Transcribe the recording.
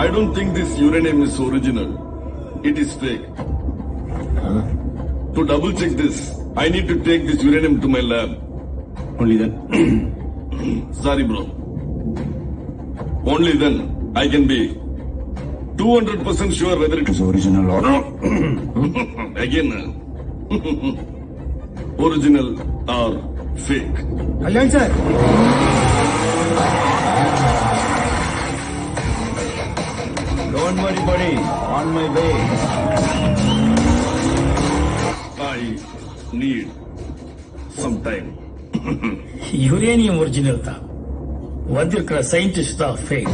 I don't think this uranium is original. It is fake. To double check this, I need to take this uranium to my lab. Only then. Sorry, bro. Only then I can be 200% sure whether it It is original or not. again original or fake. Kalyan sir. Don't worry, buddy. On my way. I need some time. Uranium original ತಾ ವದ್ರಕರ scientist ತಾ fake